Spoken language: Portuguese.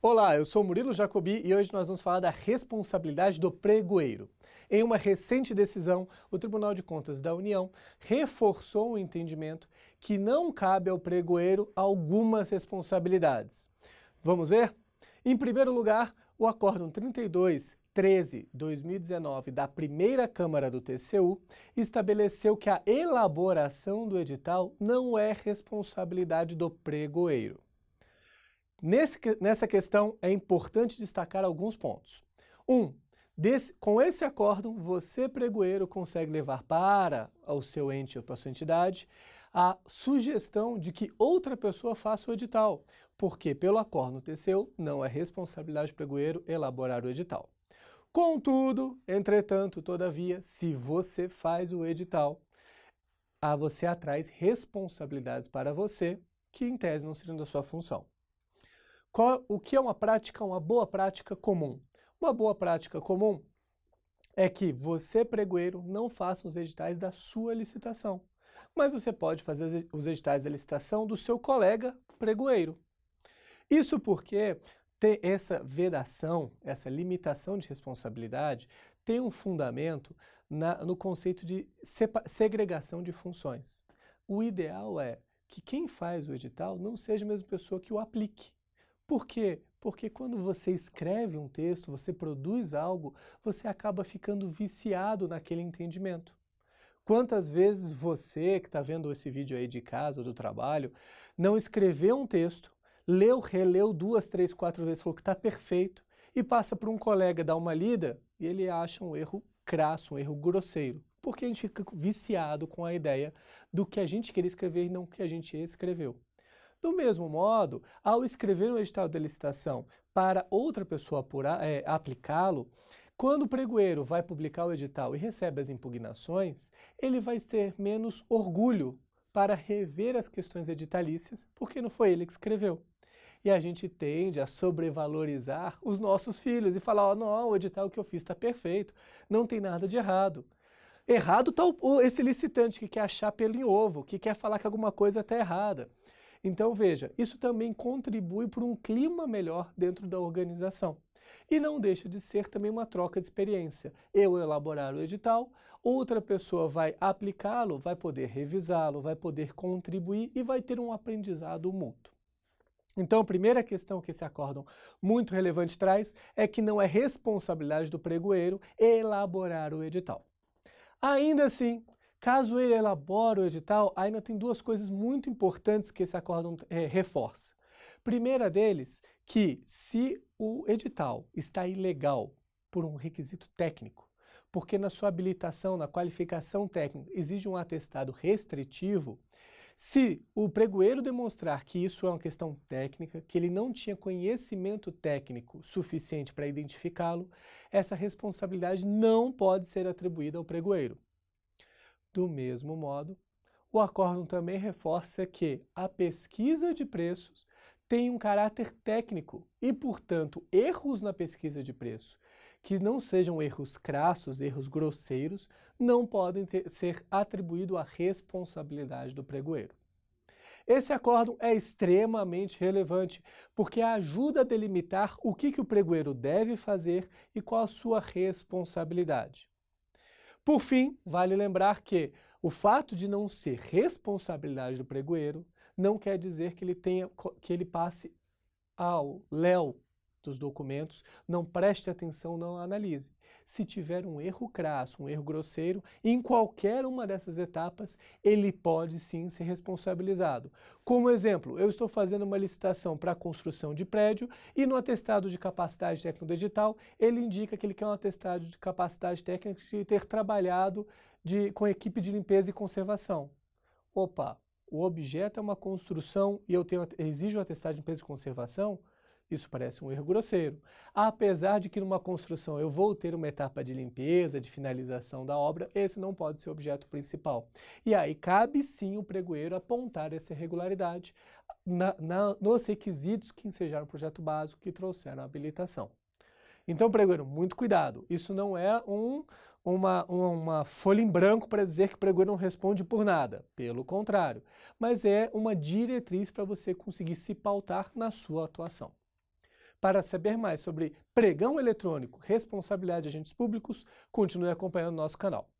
Olá, eu sou Murilo Jacobi e hoje nós vamos falar da responsabilidade do pregoeiro. Em uma recente decisão, o Tribunal de Contas da União reforçou o entendimento que não cabe ao pregoeiro algumas responsabilidades. Vamos ver? Em primeiro lugar, o Acórdão 3213/2019 da primeira Câmara do TCU estabeleceu que a elaboração do edital não é responsabilidade do pregoeiro. Nessa questão, é importante destacar alguns pontos. Com esse acórdão, você, pregoeiro, consegue levar para o seu ente ou para a sua entidade a sugestão de que outra pessoa faça o edital, porque pelo acórdão TCU não é responsabilidade do pregoeiro elaborar o edital. Contudo, entretanto, todavia, se você faz o edital, você traz responsabilidades para você que em tese não seriam da sua função. O que é uma boa prática comum? Uma boa prática comum é que você, pregoeiro, não faça os editais da sua licitação, mas você pode fazer os editais da licitação do seu colega pregoeiro. Isso porque ter essa vedação, essa limitação de responsabilidade, tem um fundamento no conceito de segregação de funções. O ideal é que quem faz o edital não seja a mesma pessoa que o aplique. Por quê? Porque quando você escreve um texto, você produz algo, você acaba ficando viciado naquele entendimento. Quantas vezes você, que está vendo esse vídeo aí de casa ou do trabalho, não escreveu um texto, leu, releu 2, 3, 4 vezes, falou que está perfeito, e passa para um colega dar uma lida e ele acha um erro crasso, um erro grosseiro. Porque a gente fica viciado com a ideia do que a gente queria escrever e não o que a gente escreveu. Do mesmo modo, ao escrever um edital de licitação para outra pessoa aplicá-lo, quando o pregoeiro vai publicar o edital e recebe as impugnações, ele vai ter menos orgulho para rever as questões editalícias, porque não foi ele que escreveu. E a gente tende a sobrevalorizar os nossos filhos e falar, não, o edital que eu fiz está perfeito, não tem nada de errado. Errado está esse licitante que quer achar pelo em ovo, que quer falar que alguma coisa está errada. Então veja, isso também contribui para um clima melhor dentro da organização. E não deixa de ser também uma troca de experiência. Eu elaborar o edital, outra pessoa vai aplicá-lo, vai poder revisá-lo, vai poder contribuir e vai ter um aprendizado mútuo. Então, a primeira questão que esse acórdão muito relevante traz é que não é responsabilidade do pregoeiro elaborar o edital. Ainda assim, caso ele elabore o edital, ainda tem duas coisas muito importantes que esse acórdão reforça. Primeira deles, que se o edital está ilegal por um requisito técnico, porque na sua habilitação, na qualificação técnica, exige um atestado restritivo, se o pregoeiro demonstrar que isso é uma questão técnica, que ele não tinha conhecimento técnico suficiente para identificá-lo, essa responsabilidade não pode ser atribuída ao pregoeiro. Do mesmo modo, o acórdão também reforça que a pesquisa de preços tem um caráter técnico e, portanto, erros na pesquisa de preço, que não sejam erros crassos, erros grosseiros, não podem ser atribuídos à responsabilidade do pregoeiro. Esse acórdão é extremamente relevante porque ajuda a delimitar o que o pregoeiro deve fazer e qual a sua responsabilidade. Por fim, vale lembrar que o fato de não ser responsabilidade do pregoeiro não quer dizer que ele passe ao léu dos documentos, não preste atenção, não analise. Se tiver um erro crasso, um erro grosseiro, em qualquer uma dessas etapas, ele pode sim ser responsabilizado. Como exemplo, eu estou fazendo uma licitação para a construção de prédio e no atestado de capacidade técnica do edital, ele indica que ele quer um atestado de capacidade técnica de ter trabalhado com equipe de limpeza e conservação. Opa, o objeto é uma construção e eu exijo um atestado de limpeza e conservação? Isso parece um erro grosseiro. Apesar de que numa construção eu vou ter uma etapa de limpeza, de finalização da obra, esse não pode ser o objeto principal. E aí cabe sim o pregoeiro apontar essa irregularidade nos requisitos que ensejaram o projeto básico que trouxeram a habilitação. Então, pregoeiro, muito cuidado. Isso não é uma folha em branco para dizer que o pregoeiro não responde por nada. Pelo contrário. Mas é uma diretriz para você conseguir se pautar na sua atuação. Para saber mais sobre pregão eletrônico, responsabilidade de agentes públicos, continue acompanhando nosso canal.